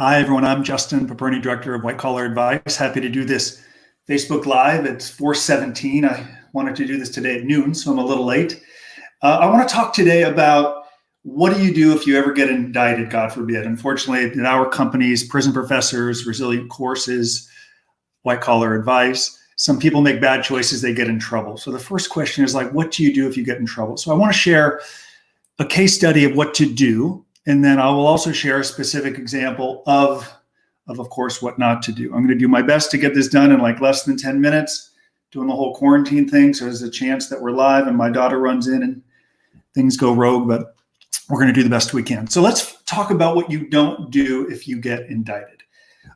Hi, everyone. I'm Justin Paperny, Director of White Collar Advice. Happy to do this Facebook Live. It's 4:17. I wanted to do this today at noon, so I'm a little late. I want to talk today about what do you do if you ever get indicted, God forbid. Unfortunately, in our companies, prison professors, resilient courses, white collar advice, some people make bad choices, they get in trouble. So the first question is like, what do you do if you get in trouble? So I want to share a case study of what to do. And then I will also share a specific example of course, what not to do. I'm going to do my best to get this done in like less than 10 minutes, doing the whole quarantine thing. So there's a chance that we're live and my daughter runs in and things go rogue, but we're going to do the best we can. So let's talk about what you don't do if you get indicted.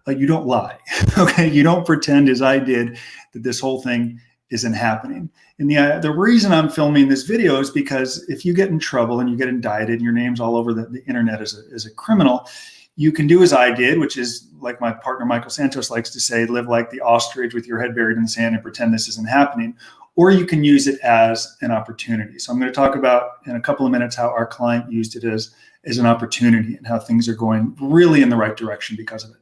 You don't lie, okay? You don't pretend, as I did, that this whole thing isn't happening. And the reason I'm filming this video is because if you get in trouble and you get indicted and your name's all over the internet as a criminal, you can do as I did, which is like my partner Michael Santos likes to say, live like the ostrich with your head buried in the sand and pretend this isn't happening. Or you can use it as an opportunity. So I'm going to talk about in a couple of minutes how our client used it as an opportunity and how things are going really in the right direction because of it.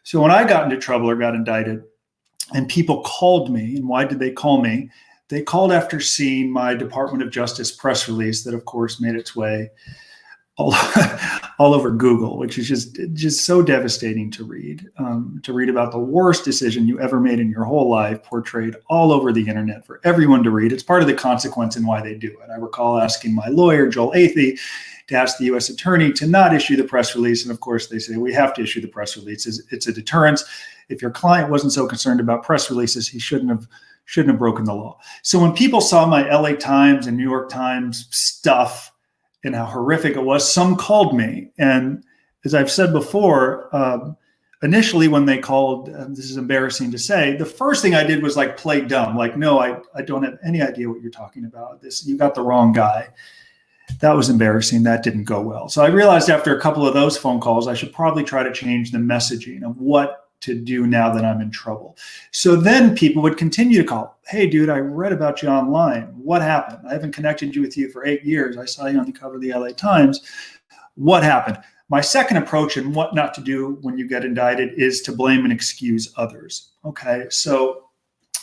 So when I got into trouble or got indicted and people called me, and why did they call me? They called after seeing my Department of Justice press release that, of course, made its way all over Google, which is just so devastating to read about the worst decision you ever made in your whole life, portrayed all over the internet for everyone to read. It's part of the consequence in why they do it. I recall asking my lawyer, Joel Athey, to ask the U.S. attorney to not issue the press release. And of course, they say, we have to issue the press release. It's a deterrence. If your client wasn't so concerned about press releases, he shouldn't have broken the law. So when people saw my LA Times and New York Times stuff and how horrific it was, some called me. And as I've said before, initially when they called, this is embarrassing to say, the first thing I did was like play dumb. Like, no, I don't have any idea what you're talking about. You got the wrong guy. That was embarrassing. That didn't go well. So I realized after a couple of those phone calls, I should probably try to change the messaging of what to do now that I'm in trouble. So then people would continue to call. Hey, dude, I read about you online. What happened? I haven't connected you with you for 8 years. I saw you on the cover of the LA Times. What happened? My second approach and what not to do when you get indicted is to blame and excuse others. Okay, so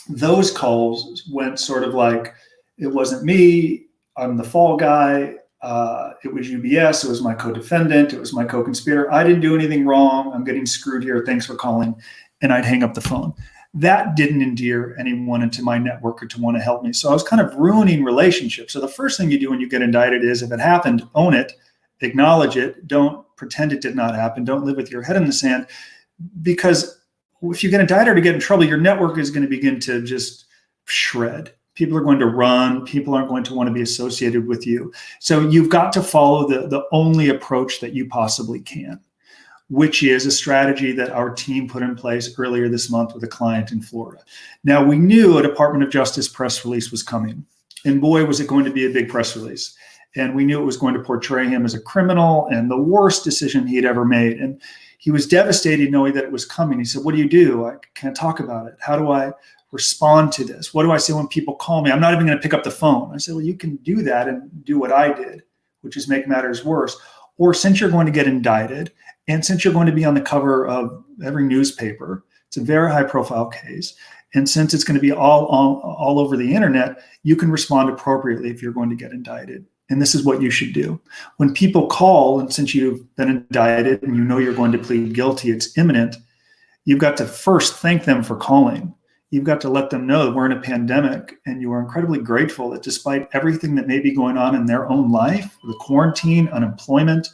those calls went sort of like, it wasn't me, I'm the fall guy. It was UBS. It was my co-defendant. It was my co-conspirator. I didn't do anything wrong. I'm getting screwed here. Thanks for calling. And I'd hang up the phone. That didn't endear anyone into my network or to want to help me. So I was kind of ruining relationships. So the first thing you do when you get indicted is if it happened, own it, acknowledge it. Don't pretend it did not happen. Don't live with your head in the sand, because if you get indicted or get in trouble, your network is going to begin to just shred. People are going to run. People aren't going to want to be associated with you. So you've got to follow the only approach that you possibly can, which is a strategy that our team put in place earlier this month with a client in Florida. Now, we knew a Department of Justice press release was coming, and boy, was it going to be a big press release. And we knew it was going to portray him as a criminal and the worst decision he had ever made. And he was devastated knowing that it was coming. He said, what do you do? I can't talk about it. How do I respond to this? What do I say when people call me? I'm not even going to pick up the phone. I said, well, you can do that and do what I did, which is make matters worse. Or since you're going to get indicted, and since you're going to be on the cover of every newspaper, it's a very high profile case. And since it's going to be all over the internet, you can respond appropriately if you're going to get indicted. And this is what you should do. When people call, and since you've been indicted and you know you're going to plead guilty, it's imminent, you've got to first thank them for calling. You've got to let them know that we're in a pandemic and you are incredibly grateful that despite everything that may be going on in their own life, the quarantine, unemployment,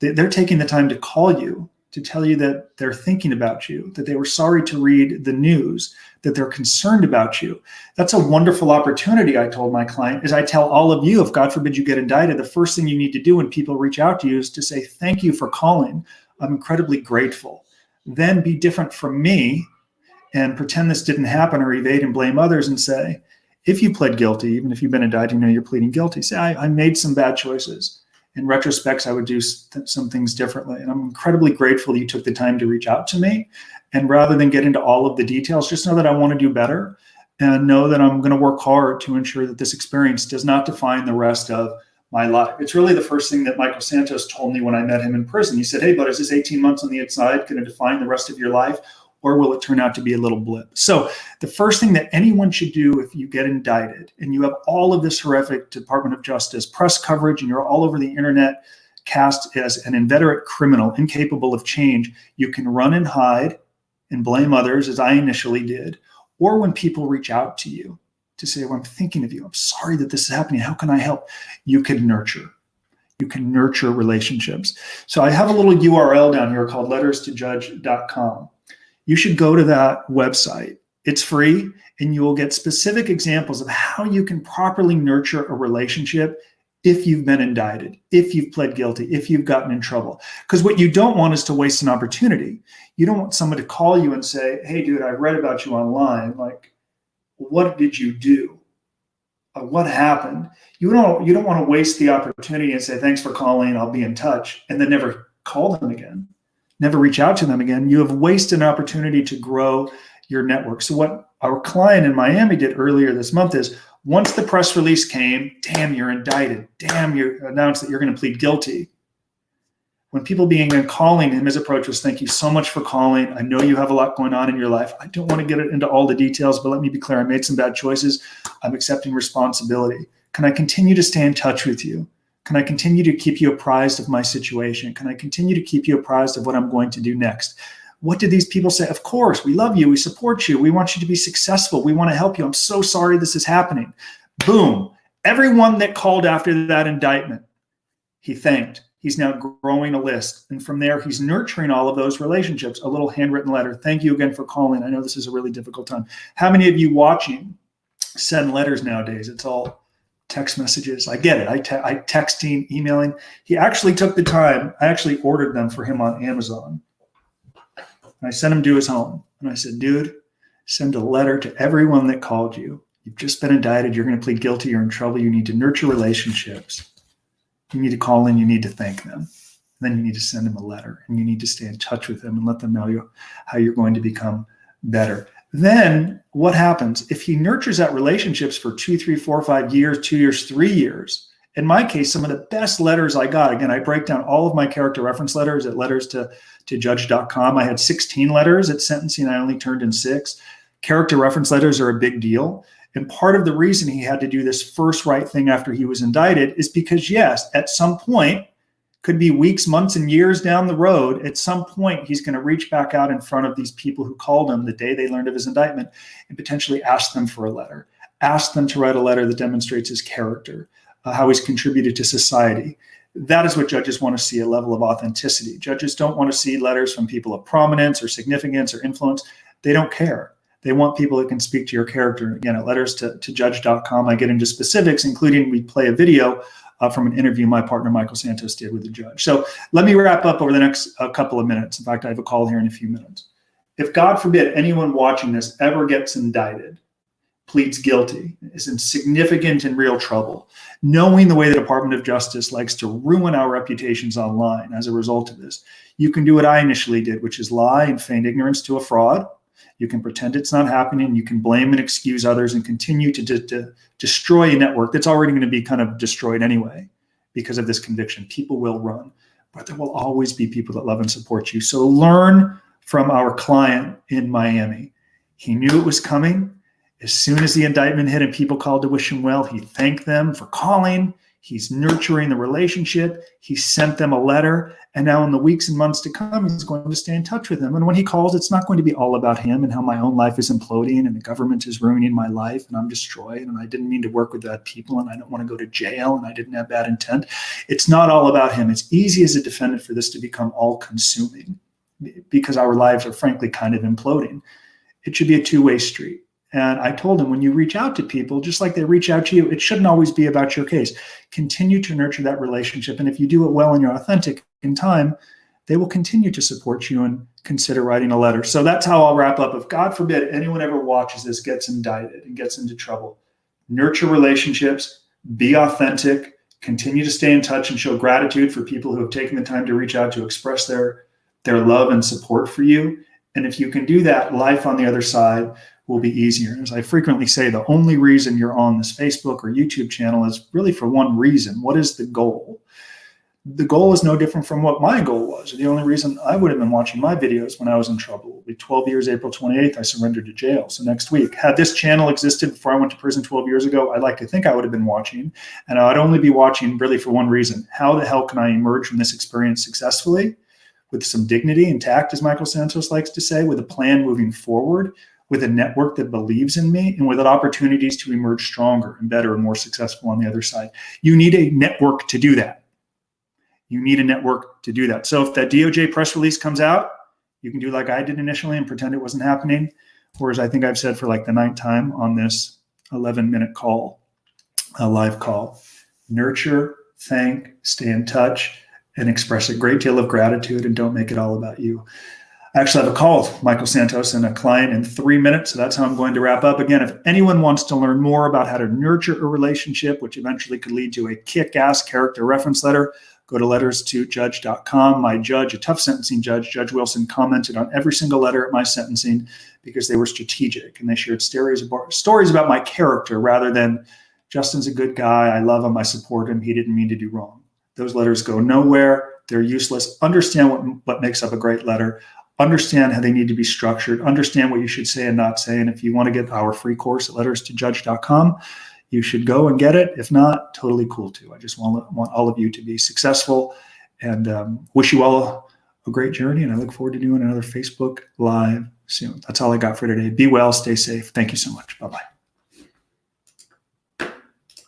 they're taking the time to call you, to tell you that they're thinking about you, that they were sorry to read the news, that they're concerned about you. That's a wonderful opportunity, I told my client, as I tell all of you, if God forbid you get indicted, the first thing you need to do when people reach out to you is to say, thank you for calling. I'm incredibly grateful. Then be different from me and pretend this didn't happen or evade and blame others and say, if you pled guilty, even if you've been indicted, you know you're pleading guilty, say, I made some bad choices. In retrospect, I would do some things differently. And I'm incredibly grateful that you took the time to reach out to me. And rather than get into all of the details, just know that I want to do better and know that I'm going to work hard to ensure that this experience does not define the rest of my life. It's really the first thing that Michael Santos told me when I met him in prison. He said, hey, but is this 18 months on the inside going to define the rest of your life, or will it turn out to be a little blip? So the first thing that anyone should do if you get indicted and you have all of this horrific Department of Justice press coverage and you're all over the internet cast as an inveterate criminal, incapable of change, you can run and hide and blame others, as I initially did. Or when people reach out to you to say, well, I'm thinking of you, I'm sorry that this is happening, how can I help? You can nurture. You can nurture relationships. So I have a little URL down here called letterstojudge.com. You should go to that website. It's free, and you will get specific examples of how you can properly nurture a relationship if you've been indicted, if you've pled guilty, if you've gotten in trouble. Because what you don't want is to waste an opportunity. You don't want someone to call you and say, hey, dude, I read about you online. Like, what did you do? What happened? You don't want to waste the opportunity and say, thanks for calling, I'll be in touch, and then never call them again, never reach out to them again. You have wasted an opportunity to grow your network. So what our client in Miami did earlier this month is, once the press release came, damn, you're indicted. Damn, you announced that you're going to plead guilty. When people began calling him, his approach was, thank you so much for calling. I know you have a lot going on in your life. I don't want to get into all the details, but let me be clear. I made some bad choices. I'm accepting responsibility. Can I continue to stay in touch with you? Can I continue to keep you apprised of my situation? Can I continue to keep you apprised of what I'm going to do next? What did these people say? Of course, we love you. We support you. We want you to be successful. We want to help you. I'm so sorry this is happening. Boom. Everyone that called after that indictment, he thanked. He's now growing a list. And from there, he's nurturing all of those relationships. A little handwritten letter. Thank you again for calling. I know this is a really difficult time. How many of you watching send letters nowadays? It's all text messages. I get it. I texting, emailing. He actually took the time. I actually ordered them for him on Amazon. And I sent him to his home. And I said, dude, send a letter to everyone that called you. You've just been indicted. You're going to plead guilty. You're in trouble. You need to nurture relationships. You need to call in. You need to thank them. And then you need to send them a letter. And you need to stay in touch with them and let them know how you're going to become better. Then what happens? If he nurtures that relationships for 2, 3, 4, 5 years, 2 years, 3 years, in my case, some of the best letters I got, again, I break down all of my character reference letters at letterstojudge.com. I had 16 letters at sentencing. I only turned in 6. Character reference letters are a big deal. And part of the reason he had to do this first right thing after he was indicted is because, yes, at some point, could be weeks, months, and years down the road, at some point, he's going to reach back out in front of these people who called him the day they learned of his indictment and potentially ask them for a letter, ask them to write a letter that demonstrates his character, how he's contributed to society. That is what judges want to see, a level of authenticity. Judges don't want to see letters from people of prominence or significance or influence. They don't care. They want people that can speak to your character. Again, at letterstojudge.com, I get into specifics, including we play a video from an interview my partner Michael Santos did with the judge. So let me wrap up over the next couple of minutes. In fact, I have a call here in a few minutes. If God forbid anyone watching this ever gets indicted, pleads guilty, is in significant and real trouble, knowing the way the Department of Justice likes to ruin our reputations online as a result of this, you can do what I initially did, which is lie and feign ignorance to a fraud. You can pretend it's not happening. You can blame and excuse others and continue to destroy a network that's already going to be kind of destroyed anyway because of this conviction. People will run, but there will always be people that love and support you. So learn from our client in Miami. He knew it was coming. As soon as the indictment hit and people called to wish him well, he thanked them for calling. He's nurturing the relationship. He sent them a letter. And now in the weeks and months to come, he's going to stay in touch with them. And when he calls, it's not going to be all about him and how my own life is imploding and the government is ruining my life and I'm destroyed and I didn't mean to work with bad people and I don't want to go to jail and I didn't have bad intent. It's not all about him. It's easy as a defendant for this to become all-consuming because our lives are frankly kind of imploding. It should be a two-way street. And I told him, when you reach out to people, just like they reach out to you, it shouldn't always be about your case. Continue to nurture that relationship. And if you do it well and you're authentic in time, they will continue to support you and consider writing a letter. So that's how I'll wrap up. If God forbid anyone ever watches this, gets indicted and gets into trouble, nurture relationships, be authentic, continue to stay in touch and show gratitude for people who have taken the time to reach out to express their love and support for you. And if you can do that, life on the other side will be easier. As I frequently say, the only reason you're on this Facebook or YouTube channel is really for one reason. What is the goal? The goal is no different from what my goal was. The only reason I would have been watching my videos when I was in trouble would be 12 years, April 28th, I surrendered to jail. So next week, had this channel existed before I went to prison 12 years ago, I'd like to think I would have been watching. And I'd only be watching really for one reason. How the hell can I emerge from this experience successfully with some dignity and tact, as Michael Santos likes to say, with a plan moving forward, with a network that believes in me, and with opportunities to emerge stronger and better and more successful on the other side. You need a network to do that. You need a network to do that. So if that DOJ press release comes out, you can do like I did initially and pretend it wasn't happening. Or as I think I've said for like the 9th time on this 11-minute call, a live call, nurture, thank, stay in touch, and express a great deal of gratitude, and don't make it all about you. I actually have a call with Michael Santos and a client in 3 minutes, so that's how I'm going to wrap up. Again, if anyone wants to learn more about how to nurture a relationship, which eventually could lead to a kick-ass character reference letter, go to letters2judge.com. My judge, a tough sentencing judge, Judge Wilson, commented on every single letter at my sentencing because they were strategic, and they shared stories about my character rather than Justin's a good guy, I love him, I support him, he didn't mean to do wrong. Those letters go nowhere. They're useless. Understand what makes up a great letter. Understand how they need to be structured. Understand what you should say and not say. And if you want to get our free course at letters2judge.com, you should go and get it. If not, totally cool too. I just want all of you to be successful, and wish you all a great journey. And I look forward to doing another Facebook Live soon. That's all I got for today. Be well, stay safe. Thank you so much. Bye-bye.